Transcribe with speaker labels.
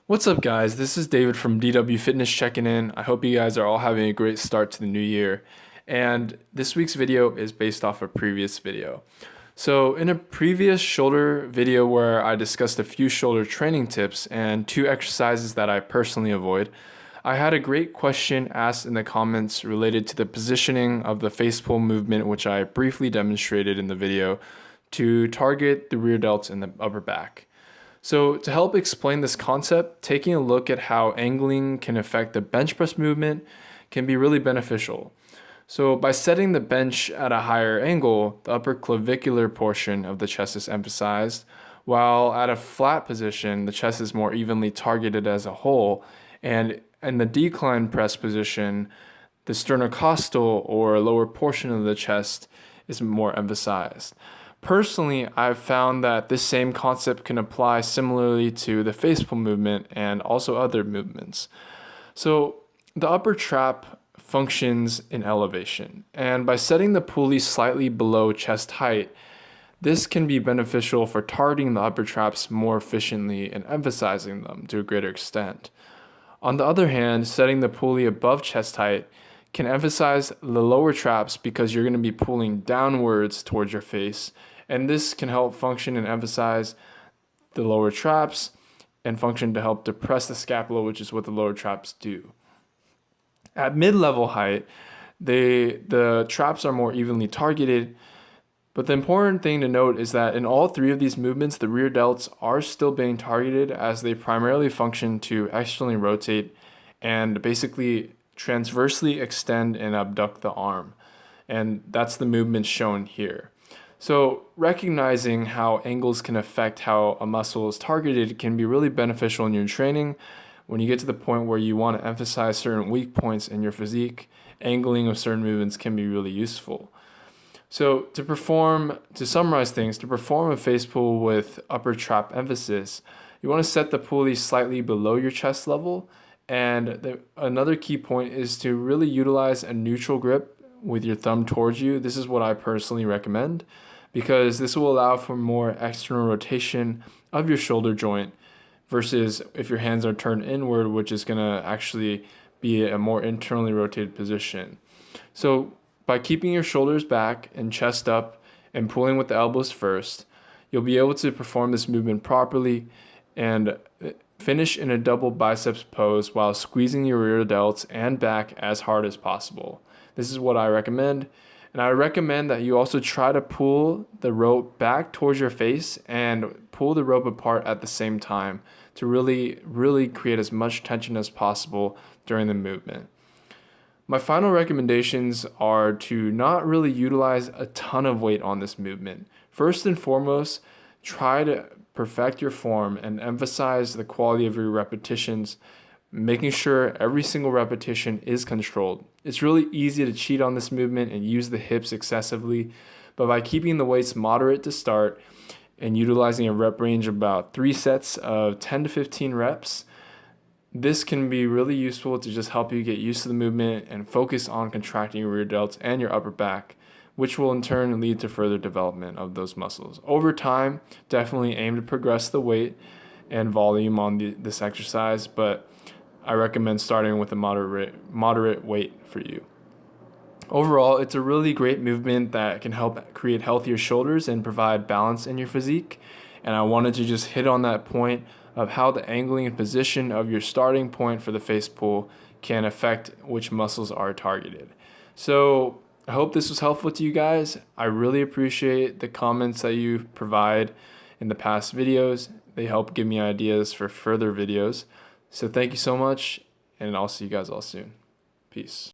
Speaker 1: What's up, guys? This is David from DW Fitness checking in. I hope you guys are all having a great start to the new year. And this week's video is based off a previous video. So, in a previous shoulder video where I discussed a few shoulder training tips and 2 exercises that I personally avoid, I had a great question asked in the comments related to the positioning of the face pull movement, which I briefly demonstrated in the video to target the rear delts and the upper back. So to help explain this concept, taking a look at how angling can affect the bench press movement can be really beneficial. So by setting the bench at a higher angle, the upper clavicular portion of the chest is emphasized, while at a flat position, the chest is more evenly targeted as a whole, and in the decline press position, the sternocostal or lower portion of the chest is more emphasized. Personally, I've found that this same concept can apply similarly to the face pull movement and also other movements. So the upper trap functions in elevation, and by setting the pulley slightly below chest height, this can be beneficial for targeting the upper traps more efficiently and emphasizing them to a greater extent. On the other hand, setting the pulley above chest height can emphasize the lower traps because you're going to be pulling downwards towards your face, and this can help function and emphasize the lower traps and function to help depress the scapula, which is what the lower traps do. At mid-level height, the traps are more evenly targeted, but the important thing to note is that in all three of these movements, the rear delts are still being targeted as they primarily function to externally rotate and basically transversely extend and abduct the arm. And that's the movement shown here. So recognizing how angles can affect how a muscle is targeted can be really beneficial in your training. When you get to the point where you want to emphasize certain weak points in your physique, angling of certain movements can be really useful. So to summarize things, to perform a face pull with upper trap emphasis, you want to set the pulley slightly below your chest level. And another key point is to really utilize a neutral grip with your thumb towards you. This is what I personally recommend because this will allow for more external rotation of your shoulder joint versus if your hands are turned inward, which is going to actually be a more internally rotated position. So by keeping your shoulders back and chest up and pulling with the elbows first, you'll be able to perform this movement properly and finish in a double biceps pose while squeezing your rear delts and back as hard as possible. This is what I recommend. And I recommend that you also try to pull the rope back towards your face and pull the rope apart at the same time to really create as much tension as possible during the movement. My final recommendations are to not really utilize a ton of weight on this movement. First and foremost, try to perfect your form and emphasize the quality of your repetitions, making sure every single repetition is controlled. It's really easy to cheat on this movement and use the hips excessively, but by keeping the weights moderate to start and utilizing a rep range of about 3 sets of 10 to 15 reps, this can be really useful to just help you get used to the movement and focus on contracting your rear delts and your upper back, which will in turn lead to further development of those muscles. Over time, definitely aim to progress the weight and volume on this exercise, but I recommend starting with a moderate weight for you. Overall, it's a really great movement that can help create healthier shoulders and provide balance in your physique. And I wanted to just hit on that point of how the angling and position of your starting point for the face pull can affect which muscles are targeted. So I hope this was helpful to you guys. I really appreciate the comments that you provide in the past videos. They help give me ideas for further videos. So thank you so much, and I'll see you guys all soon. Peace.